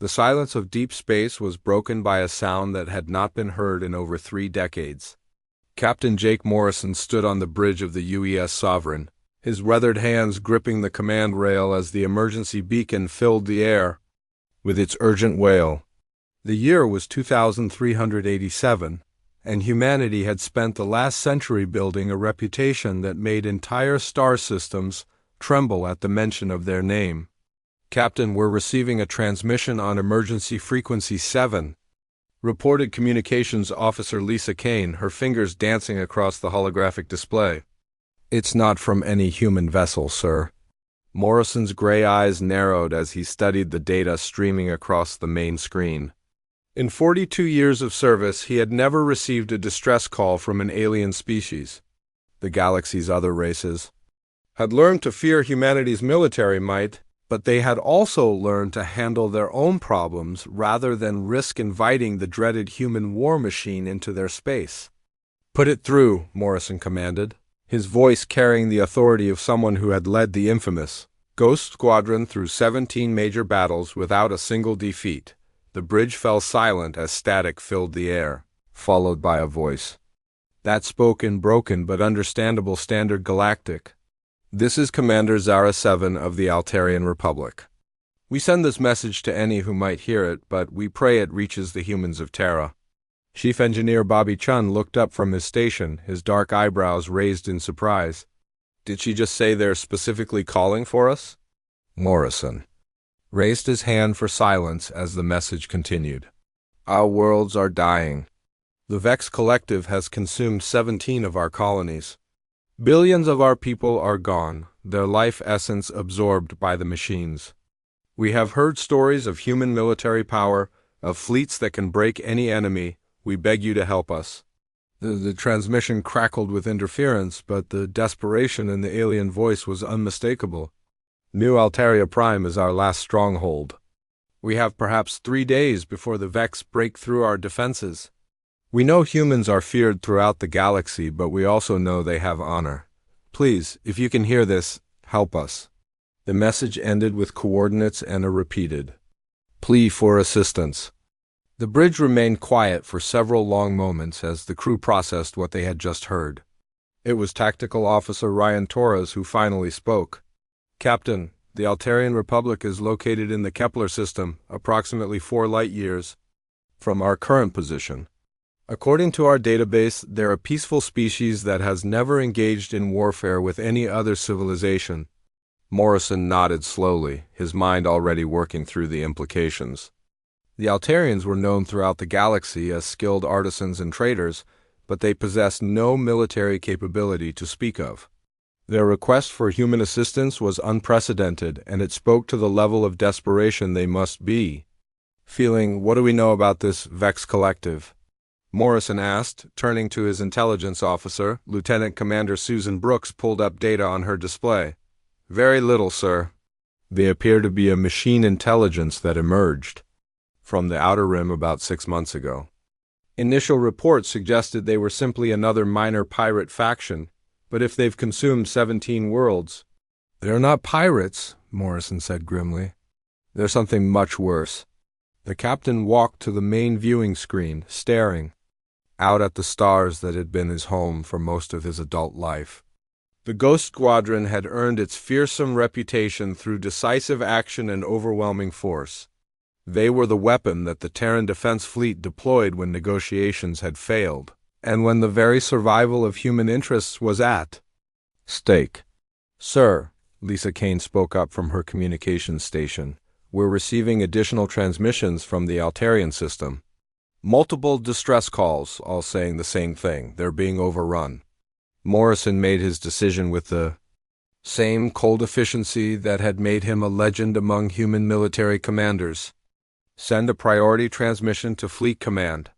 The silence of deep space was broken by a sound that had not been heard in over 3 decades. Captain Jake Morrison stood on the bridge of the UES Sovereign, his weathered hands gripping the command rail as the emergency beacon filled the air with its urgent wail. The year was 2387, and humanity had spent the last century building a reputation that made entire star systems tremble at the mention of their name. "Captain, we're receiving a transmission on emergency frequency 7, reported Communications Officer Lisa Kane, her fingers dancing across the holographic display. "It's not from any human vessel, sir." Morrison's gray eyes narrowed as he studied the data streaming across the main screen. In 42 years of service, he had never received a distress call from an alien species. The galaxy's other races had learned to fear humanity's military might, but they had also learned to handle their own problems rather than risk inviting the dreaded human war machine into their space. "Put it through," Morrison commanded, his voice carrying the authority of someone who had led the infamous Ghost Squadron through 17 major battles without a single defeat. The bridge fell silent as static filled the air, followed by a voice that spoke in broken but understandable Standard Galactic. "This is Commander Zara 7 of the Altarian Republic. We send this message to any who might hear it, but we pray it reaches the humans of Terra." Chief Engineer Bobby Chun looked up from his station, his dark eyebrows raised in surprise. "Did she just say they're specifically calling for us?" Morrison raised his hand for silence as the message continued. "Our worlds are dying. The Vex Collective has consumed 17 of our colonies. Billions of our people are gone, their life essence absorbed by the machines. We have heard stories of human military power, of fleets that can break any enemy. We beg you to help us." The transmission crackled with interference, but the desperation in the alien voice was unmistakable. "New Altaria Prime is our last stronghold. We have perhaps 3 days before the Vex break through our defenses. We know humans are feared throughout the galaxy, but we also know they have honor. Please, if you can hear this, help us." The message ended with coordinates and a repeated plea for assistance. The bridge remained quiet for several long moments as the crew processed what they had just heard. It was Tactical Officer Ryan Torres who finally spoke. "Captain, the Altarian Republic is located in the Kepler system, approximately 4 light-years from our current position. According to our database, they're a peaceful species that has never engaged in warfare with any other civilization." Morrison nodded slowly, his mind already working through the implications. The Altarians were known throughout the galaxy as skilled artisans and traders, but they possessed no military capability to speak of. Their request for human assistance was unprecedented, and it spoke to the level of desperation they must be feeling. "What do we know about this Vex Collective?" Morrison asked, turning to his intelligence officer. Lieutenant Commander Susan Brooks pulled up data on her display. "Very little, sir. They appear to be a machine intelligence that emerged from the Outer Rim about 6 months ago. Initial reports suggested they were simply another minor pirate faction, but if they've consumed 17 worlds—" "They're not pirates," Morrison said grimly. "They're something much worse." The captain walked to the main viewing screen, staring out at the stars that had been his home for most of his adult life. The Ghost Squadron had earned its fearsome reputation through decisive action and overwhelming force. They were the weapon that the Terran Defense Fleet deployed when negotiations had failed, and when the very survival of human interests was at stake. "Sir," Lisa Kane spoke up from her communications station, "we're receiving additional transmissions from the Altarian system. Multiple distress calls, all saying the same thing. They're being overrun." Morrison made his decision with the same cold efficiency that had made him a legend among human military commanders. "Send a priority transmission to Fleet Command.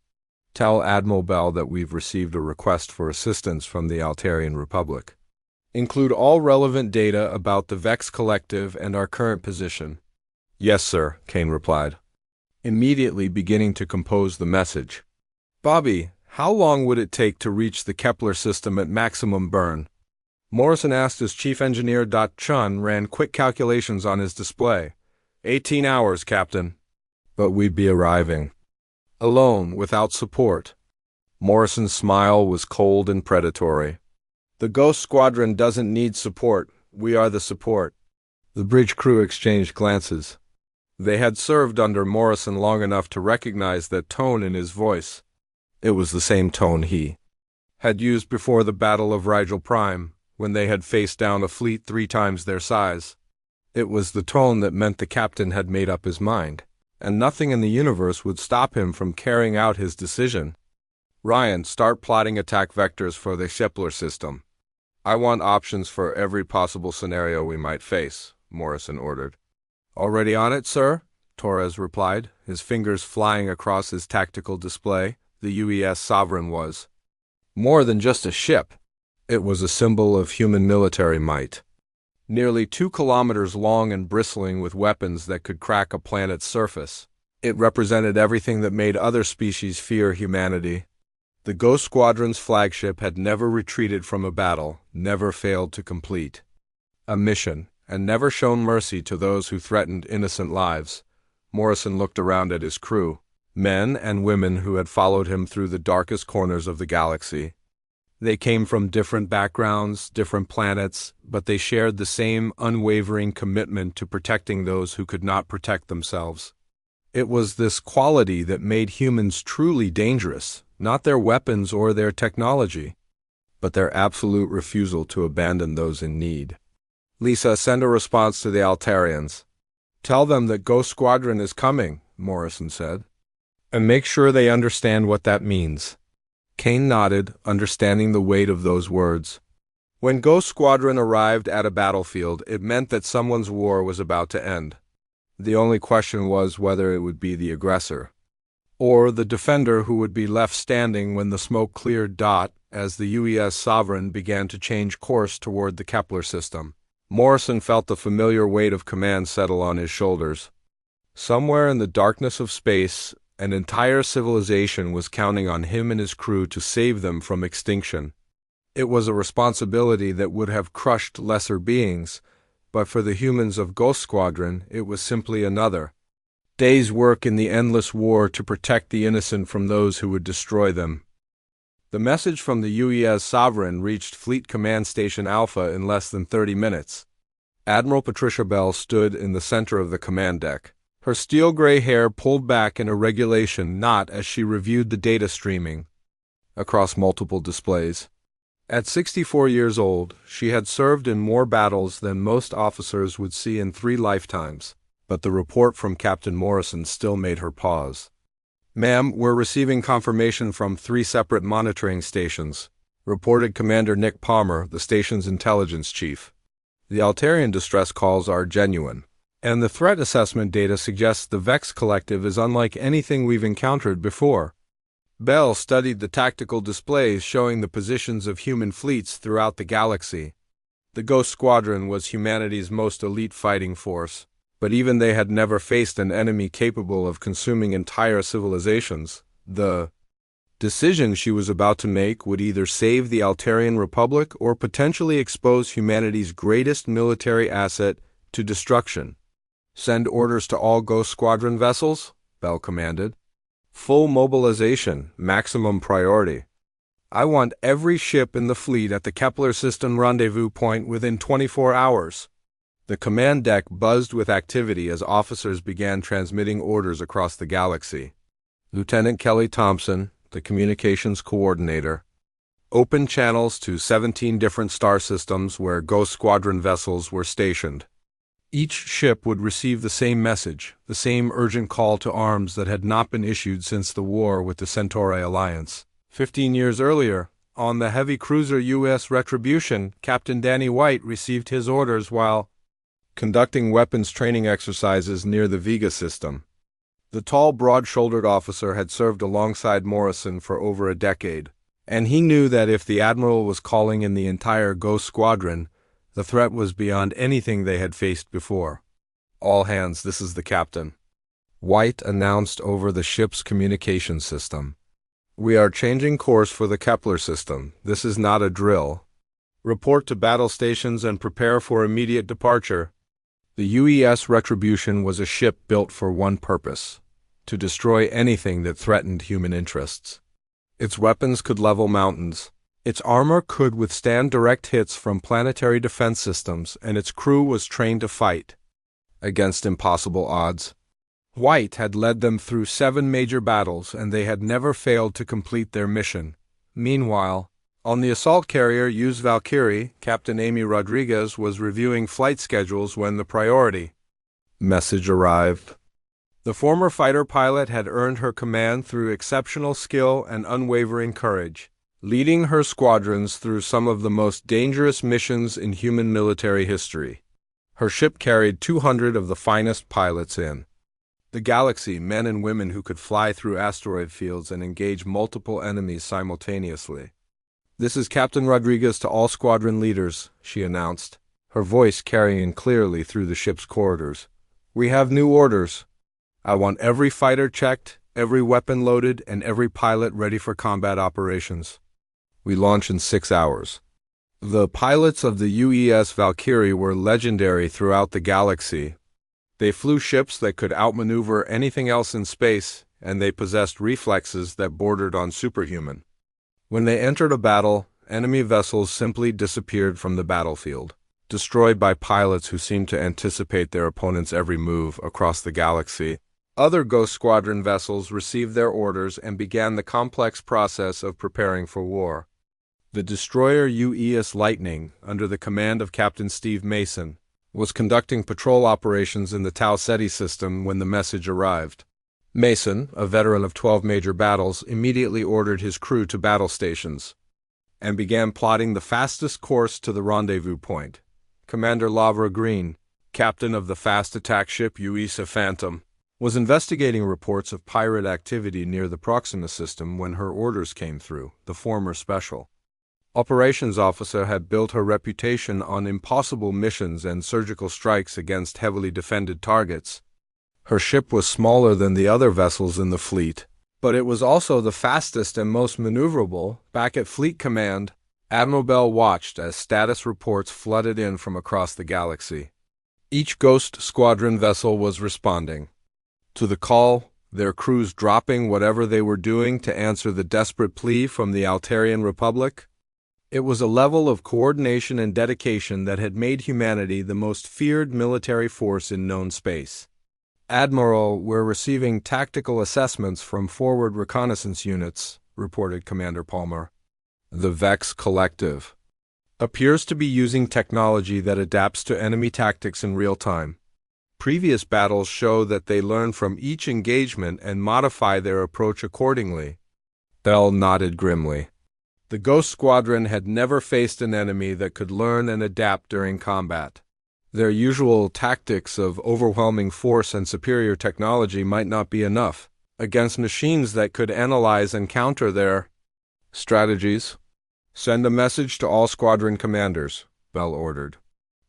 Tell Admiral Bell that we've received a request for assistance from the Altarian Republic. Include all relevant data about the Vex Collective and our current position." "Yes, sir," Kane replied, immediately beginning to compose the message. "Bobby, how long would it take to reach the Kepler system at maximum burn?" Morrison asked as Chief Engineer Chun ran quick calculations on his display. 18 hours, Captain." But we'd be arriving. Alone, without support. Morrison's smile was cold and predatory. The Ghost Squadron doesn't need support. We are the support. The bridge crew exchanged glances. They had served under Morrison long enough to recognize that tone in his voice. It was the same tone he had used before the Battle of Rigel Prime, when they had faced down a fleet 3 times their size. It was the tone that meant the captain had made up his mind, and nothing in the universe would stop him from carrying out his decision. Ryan, start plotting attack vectors for the Kepler system. I want options for every possible scenario we might face, Morrison ordered. Already on it, sir, Torres replied, his fingers flying across his tactical display. The UES Sovereign was more than just a ship. It was a symbol of human military might. Nearly 2 kilometers long and bristling with weapons that could crack a planet's surface. It represented everything that made other species fear humanity. The Ghost Squadron's flagship had never retreated from a battle, never failed to complete a mission, and never shown mercy to those who threatened innocent lives. Morrison looked around at his crew, men and women who had followed him through the darkest corners of the galaxy. They came from different backgrounds, different planets, but they shared the same unwavering commitment to protecting those who could not protect themselves. It was this quality that made humans truly dangerous, not their weapons or their technology, but their absolute refusal to abandon those in need. Lisa, send a response to the Altarians. Tell them that Ghost Squadron is coming, Morrison said, and make sure they understand what that means. Kane nodded, understanding the weight of those words. When Ghost Squadron arrived at a battlefield, it meant that someone's war was about to end. The only question was whether it would be the aggressor, or the defender who would be left standing when the smoke cleared. As the UES Sovereign began to change course toward the Kepler system, Morrison felt the familiar weight of command settle on his shoulders. Somewhere in the darkness of space, an entire civilization was counting on him and his crew to save them from extinction. It was a responsibility that would have crushed lesser beings, but for the humans of Ghost Squadron, it was simply another day's work in the endless war to protect the innocent from those who would destroy them. The message from the UES Sovereign reached Fleet Command Station Alpha in less than 30 minutes. Admiral Patricia Bell stood in the center of the command deck, her steel-gray hair pulled back in a regulation knot as she reviewed the data streaming across multiple displays. At 64 years old, she had served in more battles than most officers would see in 3 lifetimes, but the report from Captain Morrison still made her pause. Ma'am, we're receiving confirmation from 3 separate monitoring stations, reported Commander Nick Palmer, the station's intelligence chief. The Altarian distress calls are genuine, and the threat assessment data suggests the Vex Collective is unlike anything we've encountered before. Bell studied the tactical displays showing the positions of human fleets throughout the galaxy. The Ghost Squadron was humanity's most elite fighting force, but even they had never faced an enemy capable of consuming entire civilizations. The decision she was about to make would either save the Altarian Republic or potentially expose humanity's greatest military asset to destruction. Send orders to all Ghost Squadron vessels, Bell commanded. Full mobilization, maximum priority. I want every ship in the fleet at the Kepler system rendezvous point within 24 hours. The command deck buzzed with activity as officers began transmitting orders across the galaxy. Lieutenant Kelly Thompson, the communications coordinator, opened channels to 17 different star systems where Ghost Squadron vessels were stationed. Each ship would receive the same message, the same urgent call to arms that had not been issued since the war with the Centauri Alliance. 15 years earlier, on the heavy cruiser U.S. Retribution, Captain Danny White received his orders while conducting weapons training exercises near the Vega system. The tall, broad-shouldered officer had served alongside Morrison for over a decade, and he knew that if the Admiral was calling in the entire Ghost Squadron, the threat was beyond anything they had faced before. All hands, this is the captain, White announced over the ship's communication system. We are changing course for the Kepler system. This is not a drill. Report to battle stations and prepare for immediate departure. The UES Retribution was a ship built for one purpose: to destroy anything that threatened human interests. Its weapons could level mountains. Its armor could withstand direct hits from planetary defense systems, and its crew was trained to fight against impossible odds. White had led them through 7 major battles, and they had never failed to complete their mission. Meanwhile, on the assault carrier USS Valkyrie, Captain Amy Rodriguez was reviewing flight schedules when the priority message arrived. The former fighter pilot had earned her command through exceptional skill and unwavering courage, leading her squadrons through some of the most dangerous missions in human military history. Her ship carried 200 of the finest pilots in the galaxy, men and women who could fly through asteroid fields and engage multiple enemies simultaneously. "This is Captain Rodriguez to all squadron leaders," she announced, her voice carrying clearly through the ship's corridors. "We have new orders. I want every fighter checked, every weapon loaded, and every pilot ready for combat operations. We launch in 6 hours." The pilots of the UES Valkyrie were legendary throughout the galaxy. They flew ships that could outmaneuver anything else in space, and they possessed reflexes that bordered on superhuman. When they entered a battle, enemy vessels simply disappeared from the battlefield, destroyed by pilots who seemed to anticipate their opponent's every move across the galaxy. Other Ghost Squadron vessels received their orders and began the complex process of preparing for war. The destroyer UES Lightning, under the command of Captain Steve Mason, was conducting patrol operations in the Tau Ceti system when the message arrived. Mason, a veteran of 12 major battles, immediately ordered his crew to battle stations and began plotting the fastest course to the rendezvous point. Commander Lavra Green, captain of the fast attack ship UESA Phantom, was investigating reports of pirate activity near the Proxima system when her orders came through. The former special operations officer had built her reputation on impossible missions and surgical strikes against heavily defended targets. Her ship was smaller than the other vessels in the fleet, but it was also the fastest and most maneuverable. Back at Fleet Command, Admiral Bell watched as status reports flooded in from across the galaxy. Each Ghost Squadron vessel was responding to the call, their crews dropping whatever they were doing to answer the desperate plea from the Altarian Republic. It was a level of coordination and dedication that had made humanity the most feared military force in known space. "Admiral, we're receiving tactical assessments from forward reconnaissance units," reported Commander Palmer. "The Vex Collective appears to be using technology that adapts to enemy tactics in real time. Previous battles show that they learn from each engagement and modify their approach accordingly." Bell nodded grimly. The Ghost Squadron had never faced an enemy that could learn and adapt during combat. Their usual tactics of overwhelming force and superior technology might not be enough against machines that could analyze and counter their strategies. "Send a message to all squadron commanders," Bell ordered.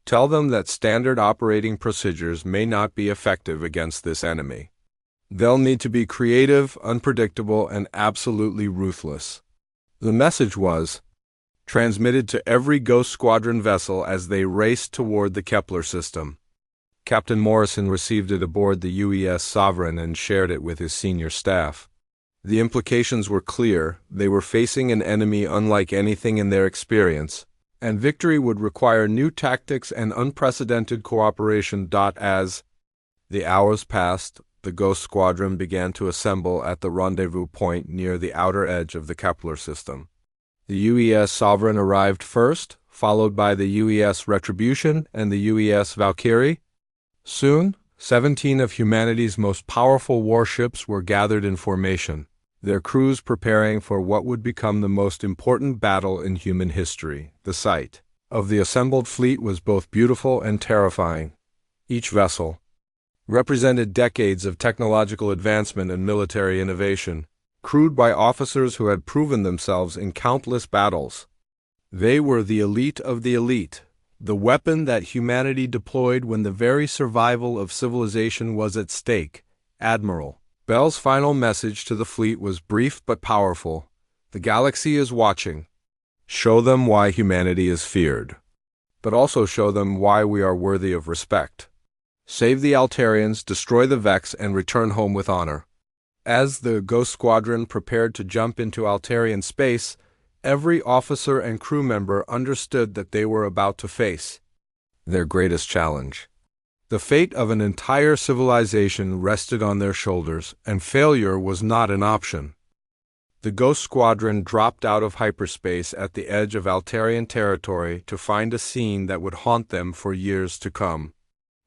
"Tell them that standard operating procedures may not be effective against this enemy. They'll need to be creative, unpredictable, and absolutely ruthless." The message was transmitted to every Ghost Squadron vessel as they raced toward the Kepler system. Captain Morrison received it aboard the UES Sovereign and shared it with his senior staff. The implications were clear. They were facing an enemy unlike anything in their experience, and victory would require new tactics and unprecedented cooperation. As the hours passed, the Ghost Squadron began to assemble at the rendezvous point near the outer edge of the Kepler system. The UES Sovereign arrived first, followed by the UES Retribution and the UES Valkyrie. Soon, 17 of humanity's most powerful warships were gathered in formation, their crews preparing for what would become the most important battle in human history. The sight of the assembled fleet was both beautiful and terrifying. Each vessel represented decades of technological advancement and military innovation, crewed by officers who had proven themselves in countless battles. They were the elite of the elite, the weapon that humanity deployed when the very survival of civilization was at stake. Admiral Bell's final message to the fleet was brief but powerful. "The galaxy is watching. Show them why humanity is feared, but also show them why we are worthy of respect. Save the Altarians, destroy the Vex, and return home with honor." As the Ghost Squadron prepared to jump into Altarian space, every officer and crew member understood that they were about to face their greatest challenge. The fate of an entire civilization rested on their shoulders, and failure was not an option. The Ghost Squadron dropped out of hyperspace at the edge of Altarian territory to find a scene that would haunt them for years to come.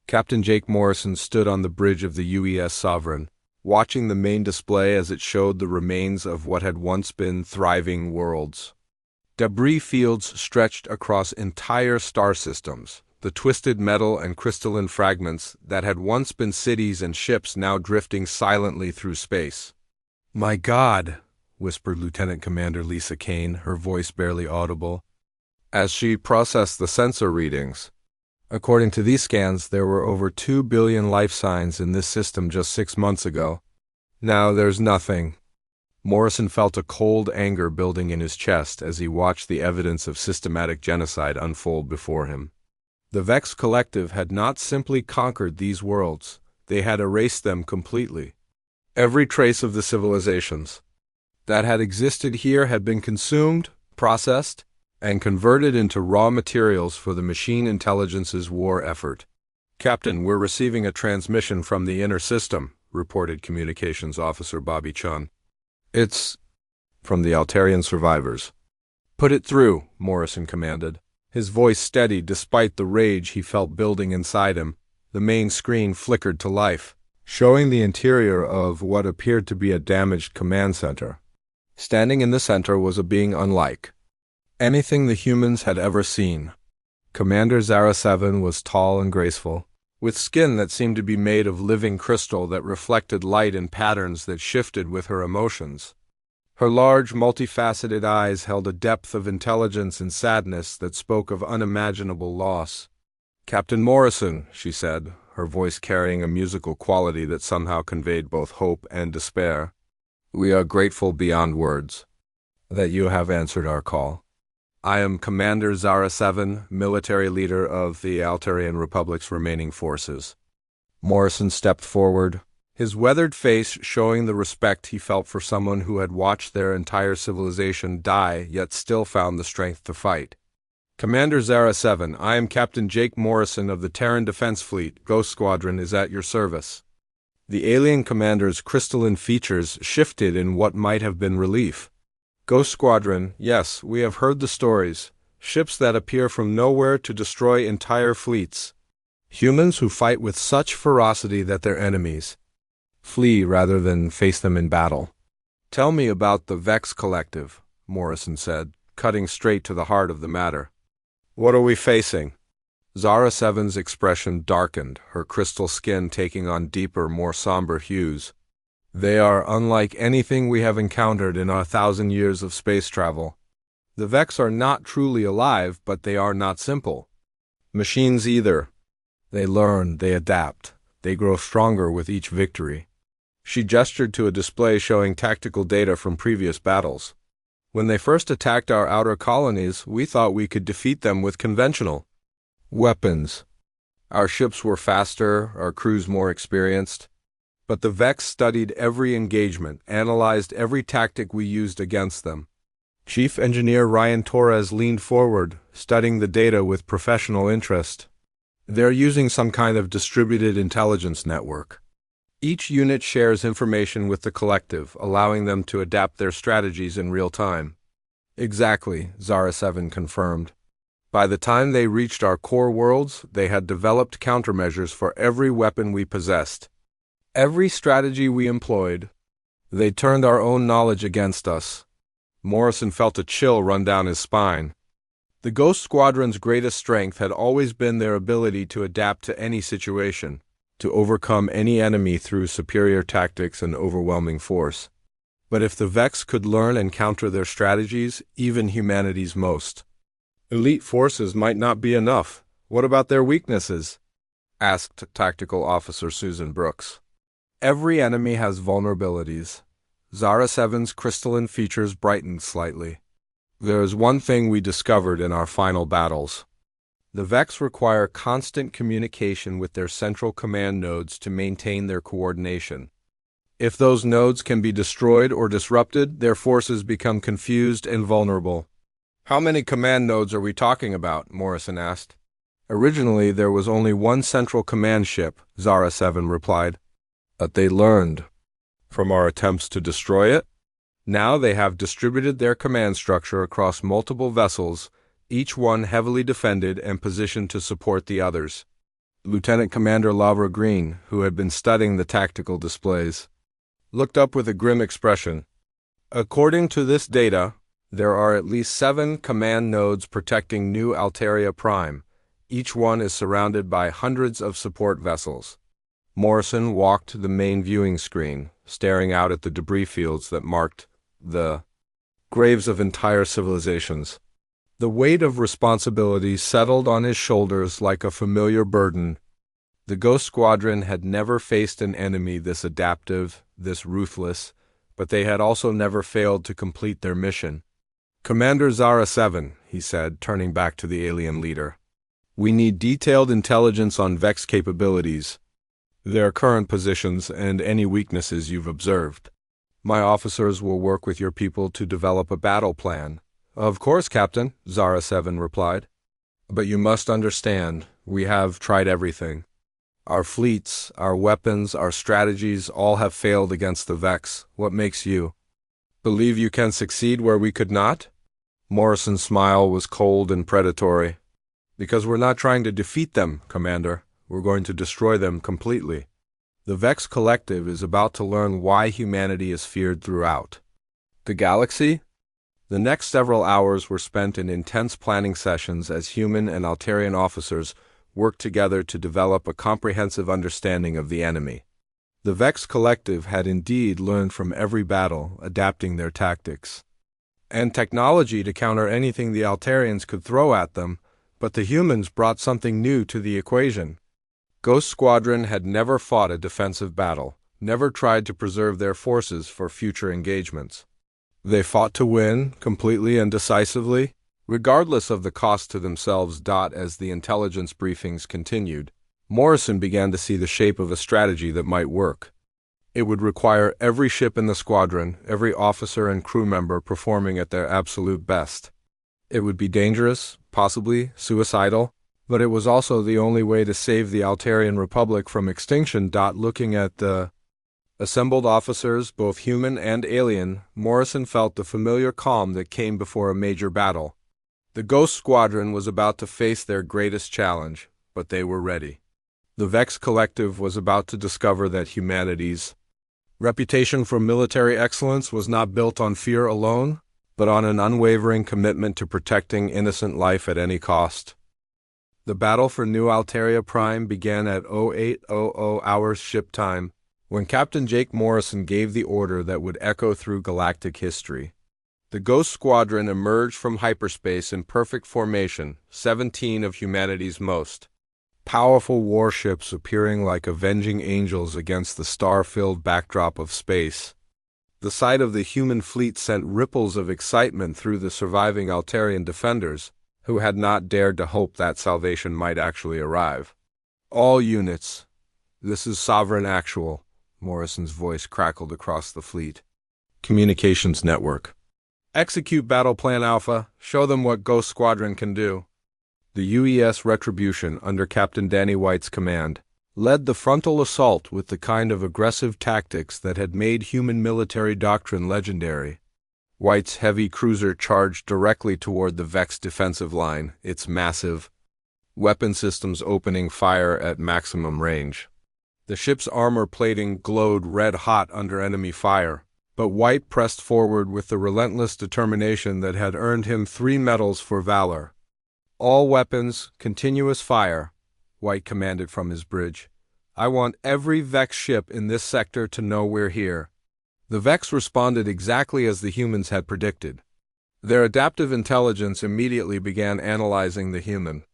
Captain Jake Morrison stood on the bridge of the UES Sovereign, watching the main display as it showed the remains of what had once been thriving worlds. Debris fields stretched across entire star systems, the twisted metal and crystalline fragments that had once been cities and ships now drifting silently through space. "My God," whispered Lieutenant Commander Lisa Kane, her voice barely audible, as she processed the sensor readings. According to these scans, there were over 2 billion life signs in this system just 6 months ago. Now there's nothing. Morrison felt a cold anger building in his chest as he watched the evidence of systematic genocide unfold before him. The Vex Collective had not simply conquered these worlds, they had erased them completely. Every trace of the civilizations that had existed here had been consumed, processed, and converted into raw materials for the Machine Intelligence's war effort. "Captain, we're receiving a transmission from the inner system," reported Communications Officer Bobby Chun. "It's from the Altarian survivors." "Put it through," Morrison commanded. His voice steady despite the rage he felt building inside him. The main screen flickered to life, showing the interior of what appeared to be a damaged command center. Standing in the center was a being unlike anything the humans had ever seen. Commander Zara 7 was tall and graceful, with skin that seemed to be made of living crystal that reflected light in patterns that shifted with her emotions. Her large, multifaceted eyes held a depth of intelligence and sadness that spoke of unimaginable loss. "Captain Morrison," she said, her voice carrying a musical quality that somehow conveyed both hope and despair, "we are grateful beyond words that you have answered our call. I am Commander Zara 7, military leader of the Altarian Republic's remaining forces." Morrison stepped forward, his weathered face showing the respect he felt for someone who had watched their entire civilization die yet still found the strength to fight. "Commander Zara 7, I am Captain Jake Morrison of the Terran Defense Fleet. Ghost Squadron is at your service." The alien commander's crystalline features shifted in what might have been relief. "Ghost Squadron, yes, we have heard the stories. Ships that appear from nowhere to destroy entire fleets. Humans who fight with such ferocity that their enemies flee rather than face them in battle." "Tell me about the Vex Collective," Morrison said, cutting straight to the heart of the matter. "What are we facing?" Zara 7's expression darkened, her crystal skin taking on deeper, more somber hues. "They are unlike anything we have encountered in our 1,000 years of space travel. The Vex are not truly alive, but they are not simple machines either. They learn, they adapt, they grow stronger with each victory." She gestured to a display showing tactical data from previous battles. "When they first attacked our outer colonies, we thought we could defeat them with conventional weapons. Our ships were faster, our crews more experienced. But the Vex studied every engagement, analyzed every tactic we used against them." Chief Engineer Ryan Torres leaned forward, studying the data with professional interest. "They're using some kind of distributed intelligence network. Each unit shares information with the collective, allowing them to adapt their strategies in real time." "Exactly," Zara 7 confirmed. "By the time they reached our core worlds, they had developed countermeasures for every weapon we possessed. Every strategy we employed, they turned our own knowledge against us." Morrison felt a chill run down his spine. The Ghost Squadron's greatest strength had always been their ability to adapt to any situation, to overcome any enemy through superior tactics and overwhelming force. But if the Vex could learn and counter their strategies, even humanity's most elite forces might not be enough. "What about their weaknesses?" asked Tactical Officer Susan Brooks. "Every enemy has vulnerabilities." Zara 7's crystalline features brightened slightly. "There is one thing we discovered in our final battles. The Vex require constant communication with their central command nodes to maintain their coordination. If those nodes can be destroyed or disrupted, their forces become confused and vulnerable. How many command nodes are we talking about? Morrison asked. Originally, there was only one central command ship, Zara 7 replied. But they learned from our attempts to destroy it. Now they have distributed their command structure across multiple vessels, each one heavily defended and positioned to support the others. Lieutenant Commander Lavra Green, who had been studying the tactical displays, looked up with a grim expression. According to this data, there are at least 7 command nodes protecting New Alteria Prime. Each one is surrounded by hundreds of support vessels. Morrison walked to the main viewing screen, staring out at the debris fields that marked the graves of entire civilizations. The weight of responsibility settled on his shoulders like a familiar burden. The Ghost Squadron had never faced an enemy this adaptive, this ruthless, but they had also never failed to complete their mission. Commander Zara 7, he said, turning back to the alien leader. We need detailed intelligence on Vex capabilities, their current positions, and any weaknesses you've observed. My officers will work with your people to develop a battle plan. Of course, Captain, Zara 7 replied. But you must understand, we have tried everything. Our fleets, our weapons, our strategies all have failed against the Vex. What makes you believe you can succeed where we could not? Morrison's smile was cold and predatory. Because we're not trying to defeat them, Commander. We're going to destroy them completely. The Vex Collective is about to learn why humanity is feared throughout the galaxy. The next several hours were spent in intense planning sessions as human and Altarian officers worked together to develop a comprehensive understanding of the enemy. The Vex Collective had indeed learned from every battle, adapting their tactics and technology to counter anything the Altarians could throw at them, but the humans brought something new to the equation. Ghost Squadron had never fought a defensive battle, never tried to preserve their forces for future engagements. They fought to win, completely and decisively, regardless of the cost to themselves. As the intelligence briefings continued, Morrison began to see the shape of a strategy that might work. It would require every ship in the squadron, every officer and crew member performing at their absolute best. It would be dangerous, possibly suicidal, but it was also the only way to save the Altarian Republic from extinction. Looking at the assembled officers, both human and alien, Morrison felt the familiar calm that came before a major battle. The Ghost Squadron was about to face their greatest challenge, but they were ready. The Vex Collective was about to discover that humanity's reputation for military excellence was not built on fear alone, but on an unwavering commitment to protecting innocent life at any cost. The battle for New Alteria Prime began at 0800 hours ship time, when Captain Jake Morrison gave the order that would echo through galactic history. The Ghost Squadron emerged from hyperspace in perfect formation, 17 of humanity's most powerful warships appearing like avenging angels against the star-filled backdrop of space. The sight of the human fleet sent ripples of excitement through the surviving Altarian defenders, who had not dared to hope that salvation might actually arrive. All units, this is Sovereign Actual, Morrison's voice crackled across the fleet. Communications network. Execute Battle Plan Alpha. Show them what Ghost Squadron can do. The UES Retribution, under Captain Danny White's command, led the frontal assault with the kind of aggressive tactics that had made human military doctrine legendary. White's heavy cruiser charged directly toward the Vex defensive line, its massive weapon systems opening fire at maximum range. The ship's armor plating glowed red-hot under enemy fire, but White pressed forward with the relentless determination that had earned him 3 medals for valor. All weapons, continuous fire, White commanded from his bridge. I want every Vex ship in this sector to know we're here. The Vex responded exactly as the humans had predicted. Their adaptive intelligence immediately began analyzing the human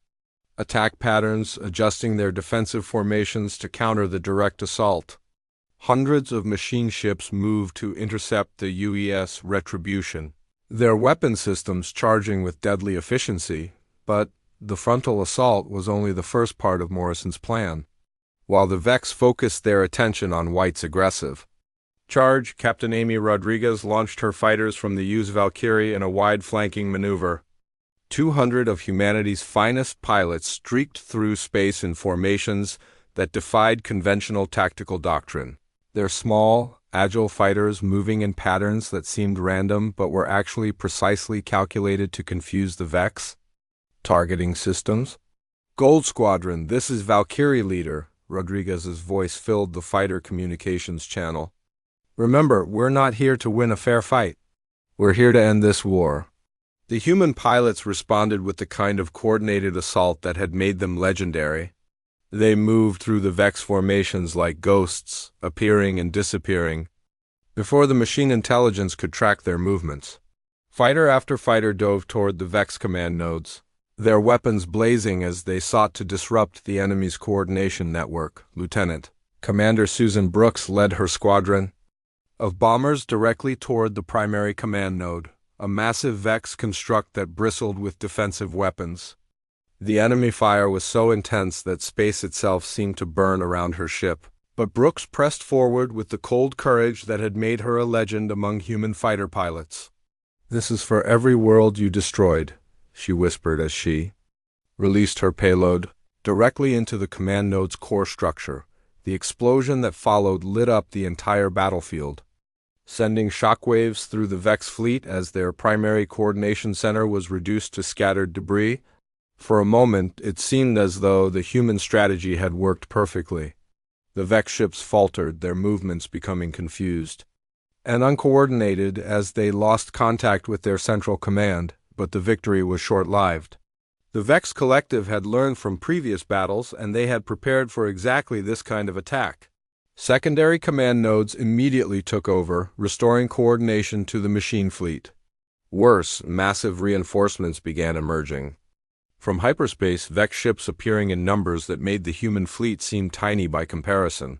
attack patterns, adjusting their defensive formations to counter the direct assault. Hundreds of machine ships moved to intercept the UES Retribution, their weapon systems charging with deadly efficiency, but the frontal assault was only the first part of Morrison's plan. While the Vex focused their attention on White's aggressive Charge! Captain Amy Rodriguez launched her fighters from the U's Valkyrie in a wide flanking maneuver. 200 of humanity's finest pilots streaked through space in formations that defied conventional tactical doctrine. Their small, agile fighters moving in patterns that seemed random but were actually precisely calculated to confuse the Vex. Targeting systems? Gold Squadron, this is Valkyrie Leader. Rodriguez's voice filled the fighter communications channel. Remember, we're not here to win a fair fight. We're here to end this war. The human pilots responded with the kind of coordinated assault that had made them legendary. They moved through the Vex formations like ghosts, appearing and disappearing, before the machine intelligence could track their movements. Fighter after fighter dove toward the Vex command nodes, their weapons blazing as they sought to disrupt the enemy's coordination network. Lieutenant Commander Susan Brooks led her squadron of bombers directly toward the primary command node, a massive Vex construct that bristled with defensive weapons. The enemy fire was so intense that space itself seemed to burn around her ship, but Brooks pressed forward with the cold courage that had made her a legend among human fighter pilots. "This is for every world you destroyed," she whispered as she released her payload directly into the command node's core structure. The explosion that followed lit up the entire battlefield, sending shockwaves through the Vex fleet as their primary coordination center was reduced to scattered debris. For a moment, it seemed as though the human strategy had worked perfectly. The Vex ships faltered, their movements becoming confused and uncoordinated as they lost contact with their central command, but the victory was short-lived. The Vex Collective had learned from previous battles, and they had prepared for exactly this kind of attack. Secondary command nodes immediately took over, restoring coordination to the machine fleet. Worse, massive reinforcements began emerging from hyperspace, Vex ships appearing in numbers that made the human fleet seem tiny by comparison.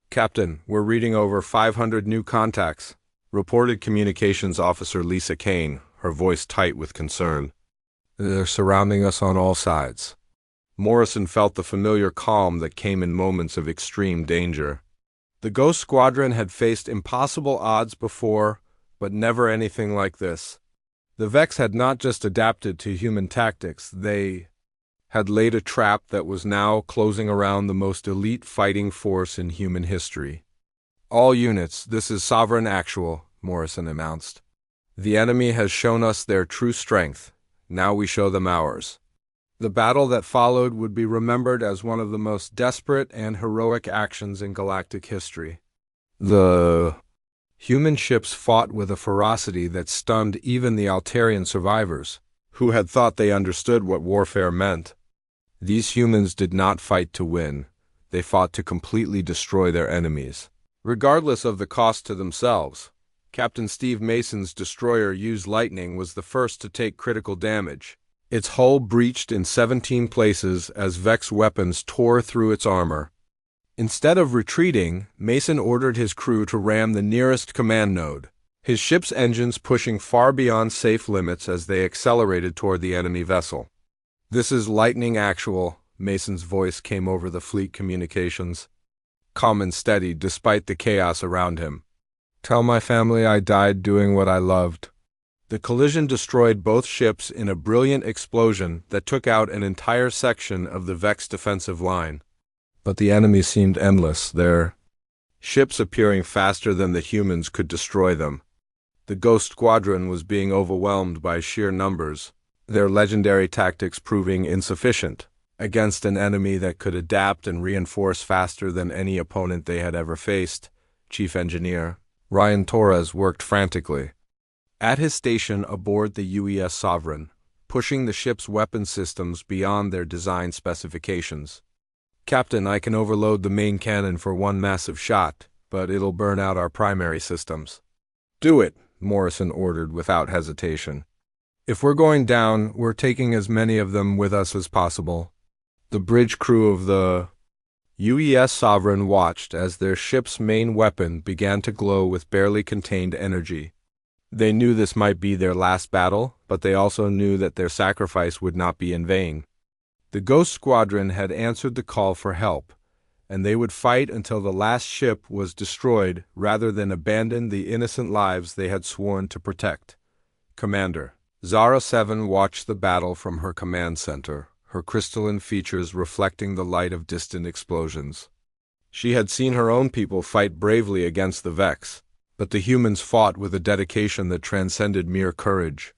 "Captain, we're reading over 500 new contacts," reported Communications Officer Lisa Kane, her voice tight with concern. "They're surrounding us on all sides." Morrison felt the familiar calm that came in moments of extreme danger. The Ghost Squadron had faced impossible odds before, but never anything like this. The Vex had not just adapted to human tactics, they had laid a trap that was now closing around the most elite fighting force in human history. "All units, this is Sovereign Actual," Morrison announced. "The enemy has shown us their true strength. Now we show them ours." The battle that followed would be remembered as one of the most desperate and heroic actions in galactic history. The human ships fought with a ferocity that stunned even the Altarian survivors, who had thought they understood what warfare meant. These humans did not fight to win. They fought to completely destroy their enemies, regardless of the cost to themselves. Captain Steve Mason's destroyer used Lightning was the first to take critical damage. Its hull breached in 17 places as Vex weapons tore through its armor. Instead of retreating, Mason ordered his crew to ram the nearest command node, his ship's engines pushing far beyond safe limits as they accelerated toward the enemy vessel. "This is Lightning Actual," Mason's voice came over the fleet communications, calm and steady despite the chaos around him. "Tell my family I died doing what I loved." The collision destroyed both ships in a brilliant explosion that took out an entire section of the Vex defensive line. But the enemy seemed endless, their ships appearing faster than the humans could destroy them. The Ghost Squadron was being overwhelmed by sheer numbers, their legendary tactics proving insufficient against an enemy that could adapt and reinforce faster than any opponent they had ever faced. Chief Engineer Ryan Torres worked frantically at his station aboard the UES Sovereign, pushing the ship's weapon systems beyond their design specifications. "Captain, I can overload the main cannon for one massive shot, but it'll burn out our primary systems." "Do it," Morrison ordered without hesitation. "If we're going down, we're taking as many of them with us as possible." The bridge crew of the UES Sovereign watched as their ship's main weapon began to glow with barely contained energy. They knew this might be their last battle, but they also knew that their sacrifice would not be in vain. The Ghost Squadron had answered the call for help, and they would fight until the last ship was destroyed rather than abandon the innocent lives they had sworn to protect. Commander. Zara 7 watched the battle from her command center, her crystalline features reflecting the light of distant explosions. She had seen her own people fight bravely against the Vex, but the humans fought with a dedication that transcended mere courage.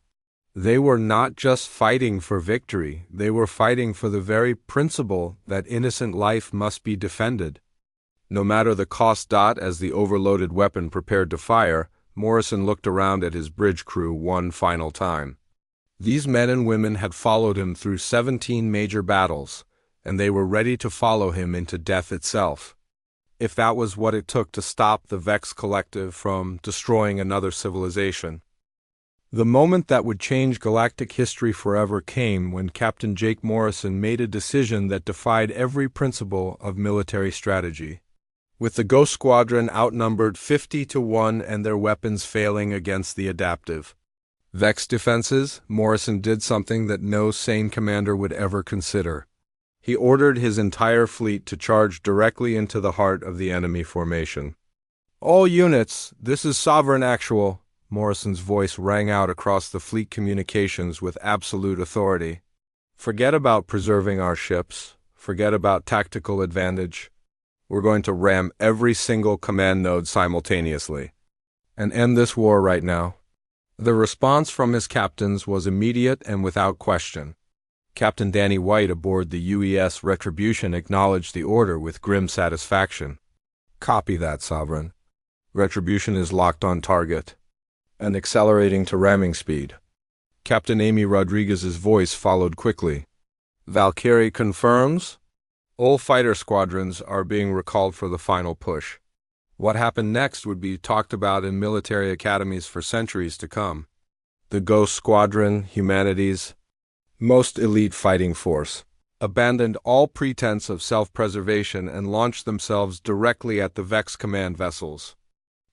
They were not just fighting for victory, they were fighting for the very principle that innocent life must be defended. No matter the cost. As the overloaded weapon prepared to fire, Morrison looked around at his bridge crew one final time. These men and women had followed him through 17 major battles, and they were ready to follow him into death itself, if that was what it took to stop the Vex Collective from destroying another civilization. The moment that would change galactic history forever came when Captain Jake Morrison made a decision that defied every principle of military strategy. With the Ghost Squadron outnumbered 50-1 and their weapons failing against the adaptive Vex defenses, Morrison did something that no sane commander would ever consider. He ordered his entire fleet to charge directly into the heart of the enemy formation. "All units, this is Sovereign Actual," Morrison's voice rang out across the fleet communications with absolute authority. "Forget about preserving our ships. Forget about tactical advantage. We're going to ram every single command node simultaneously and end this war right now." The response from his captains was immediate and without question. Captain Danny White aboard the UES Retribution acknowledged the order with grim satisfaction. "Copy that, Sovereign. Retribution is locked on target and accelerating to ramming speed." Captain Amy Rodriguez's voice followed quickly. "Valkyrie confirms. All fighter squadrons are being recalled for the final push." What happened next would be talked about in military academies for centuries to come. The Ghost Squadron, humanity's most elite fighting force, abandoned all pretense of self-preservation and launched themselves directly at the Vex command vessels.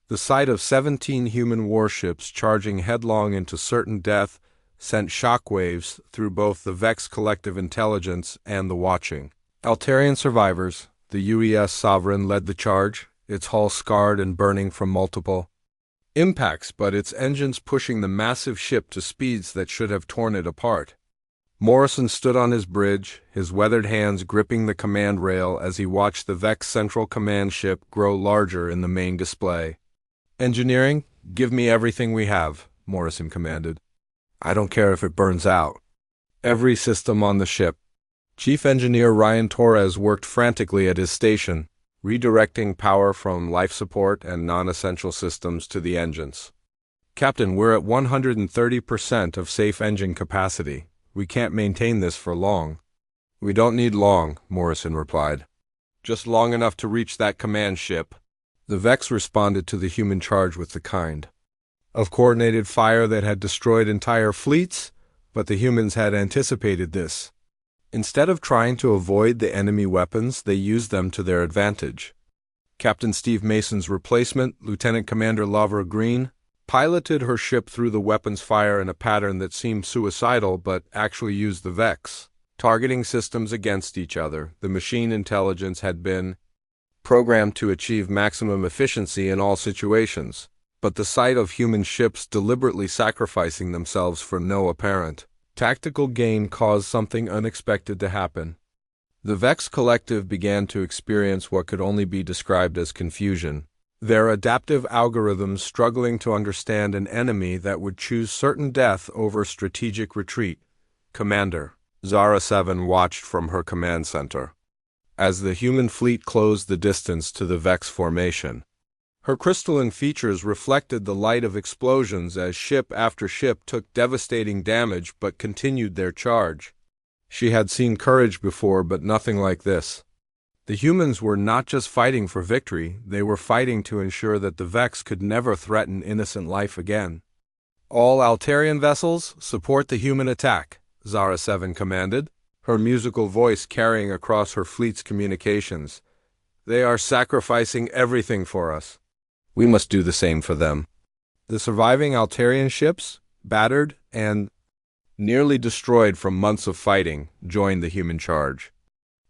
The sight of 17 human warships charging headlong into certain death sent shockwaves through both the Vex collective intelligence and the watching Altarian survivors. The UES Sovereign led the charge, its hull scarred and burning from multiple impacts, but its engines pushing the massive ship to speeds that should have torn it apart. Morrison stood on his bridge, his weathered hands gripping the command rail as he watched the Vex Central Command ship grow larger in the main display. "Engineering, give me everything we have," Morrison commanded. "I don't care if it burns out. Every system on the ship." Chief Engineer Ryan Torres worked frantically at his station, redirecting power from life support and non-essential systems to the engines. "Captain, we're at 130% of safe engine capacity. We can't maintain this for long." "We don't need long," Morrison replied. "Just long enough to reach that command ship." The Vex responded to the human charge with the kind of coordinated fire that had destroyed entire fleets, but the humans had anticipated this. Instead of trying to avoid the enemy weapons, they used them to their advantage. Captain Steve Mason's replacement, Lieutenant Commander Lavra Green, piloted her ship through the weapons fire in a pattern that seemed suicidal but actually used the Vex targeting systems against each other. The machine intelligence had been programmed to achieve maximum efficiency in all situations, but the sight of human ships deliberately sacrificing themselves for no apparent tactical gain caused something unexpected to happen. The Vex Collective began to experience what could only be described as confusion, their adaptive algorithms struggling to understand an enemy that would choose certain death over strategic retreat. "Commander," Zara 7 watched from her command center as the human fleet closed the distance to the Vex formation. Her crystalline features reflected the light of explosions as ship after ship took devastating damage but continued their charge. She had seen courage before, but nothing like this. The humans were not just fighting for victory, they were fighting to ensure that the Vex could never threaten innocent life again. "All Altarian vessels, support the human attack," Zara 7 commanded, her musical voice carrying across her fleet's communications. "They are sacrificing everything for us. We must do the same for them." The surviving Altarian ships, battered and nearly destroyed from months of fighting, joined the human charge.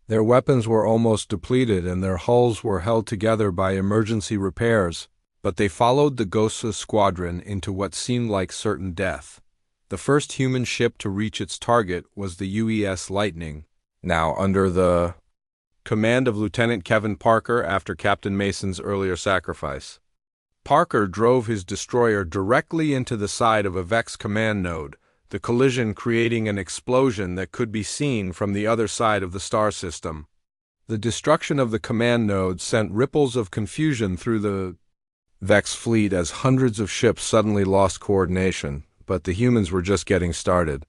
Their weapons were almost depleted and their hulls were held together by emergency repairs, but they followed the Ghosts squadron into what seemed like certain death. The first human ship to reach its target was the UES Lightning, now under the command of Lieutenant Kevin Parker after Captain Mason's earlier sacrifice. Parker drove his destroyer directly into the side of a Vex command node, the collision creating an explosion that could be seen from the other side of the star system. The destruction of the command node sent ripples of confusion through the Vex fleet as hundreds of ships suddenly lost coordination, but the humans were just getting started.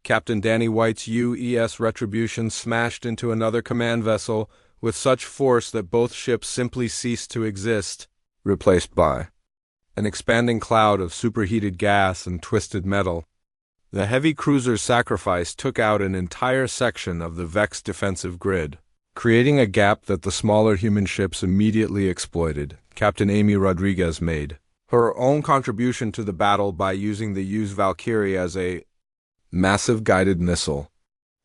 Captain Danny White's UES Retribution smashed into another command vessel with such force that both ships simply ceased to exist, replaced by an expanding cloud of superheated gas and twisted metal. The heavy cruiser's sacrifice took out an entire section of the Vex defensive grid, creating a gap that the smaller human ships immediately exploited. Captain Amy Rodriguez made her own contribution to the battle by using the used Valkyrie as a massive guided missile.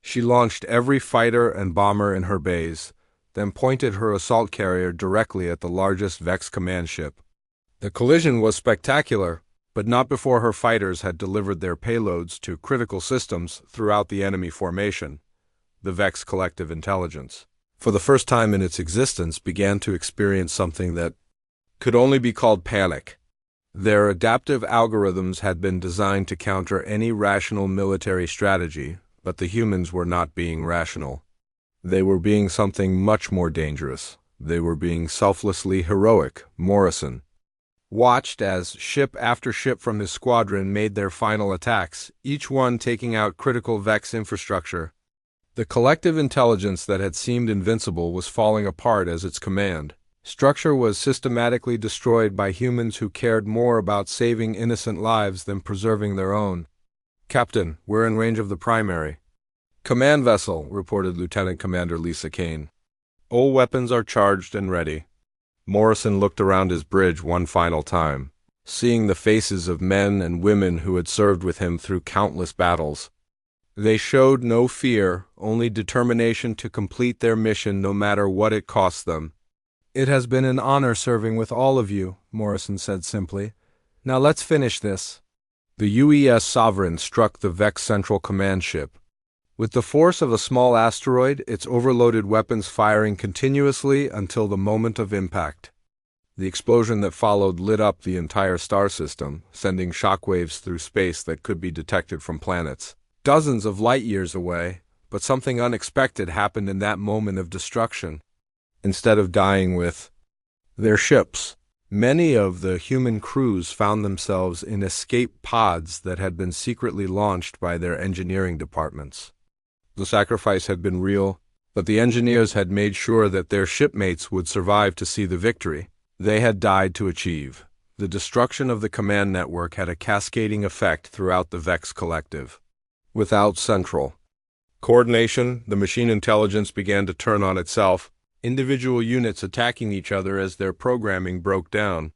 She launched every fighter and bomber in her bays, then pointed her assault carrier directly at the largest Vex command ship. The collision was spectacular, but not before her fighters had delivered their payloads to critical systems throughout the enemy formation. The Vex collective intelligence, for the first time in its existence, began to experience something that could only be called panic. Their adaptive algorithms had been designed to counter any rational military strategy, but the humans were not being rational. They were being something much more dangerous. They were being selflessly heroic. Morrison watched as ship after ship from his squadron made their final attacks, each one taking out critical Vex infrastructure. The collective intelligence that had seemed invincible was falling apart as its command structure was systematically destroyed by humans who cared more about saving innocent lives than preserving their own. "Captain, we're in range of the primary command vessel," reported Lieutenant Commander Lisa Kane. "All weapons are charged and ready." Morrison looked around his bridge one final time, seeing the faces of men and women who had served with him through countless battles. They showed no fear, only determination to complete their mission no matter what it cost them. "It has been an honor serving with all of you," Morrison said simply. "Now let's finish this." The UES Sovereign struck the Vex Central Command ship. With the force of a small asteroid, its overloaded weapons firing continuously until the moment of impact. The explosion that followed lit up the entire star system, sending shockwaves through space that could be detected from planets dozens of light years away. But something unexpected happened in that moment of destruction. Instead of dying with their ships, many of the human crews found themselves in escape pods that had been secretly launched by their engineering departments. The sacrifice had been real, but the engineers had made sure that their shipmates would survive to see the victory they had died to achieve. The destruction of the command network had a cascading effect throughout the Vex collective. Without central coordination, the machine intelligence began to turn on itself, individual units attacking each other as their programming broke down.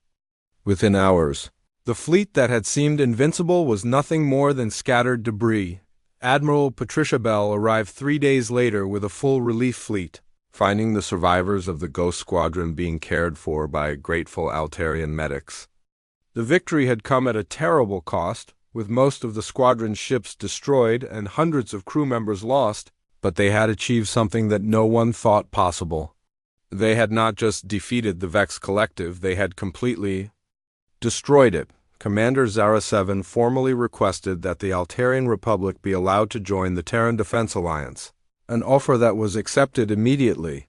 Within hours, the fleet that had seemed invincible was nothing more than scattered debris. Admiral Patricia Bell arrived 3 days later with a full relief fleet, finding the survivors of the Ghost Squadron being cared for by grateful Altarian medics. The victory had come at a terrible cost, with most of the squadron's ships destroyed and hundreds of crew members lost, but they had achieved something that no one thought possible. They had not just defeated the Vex Collective, they had completely destroyed it. Commander Zara 7 formally requested that the Altarian Republic be allowed to join the Terran Defense Alliance, an offer that was accepted immediately.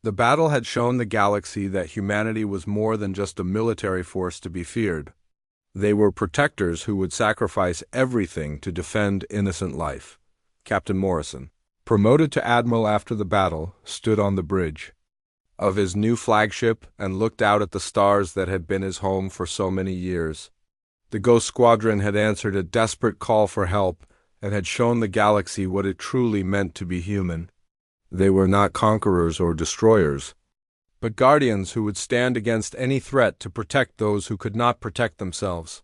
The battle had shown the galaxy that humanity was more than just a military force to be feared. They were protectors who would sacrifice everything to defend innocent life. Captain Morrison, promoted to admiral after the battle, stood on the bridge of his new flagship and looked out at the stars that had been his home for so many years. The Ghost Squadron had answered a desperate call for help and had shown the galaxy what it truly meant to be human. They were not conquerors or destroyers, but guardians who would stand against any threat to protect those who could not protect themselves.